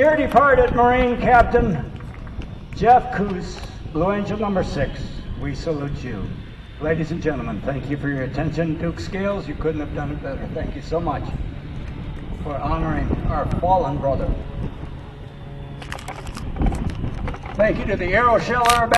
Dear departed Marine Captain Jeff Coos, Blue Angel number 6, we salute you. Ladies and gentlemen, thank you for your attention. Duke Scales, you couldn't have done it better. Thank you so much for honoring our fallen brother. Thank you to the AeroShell Aerobatic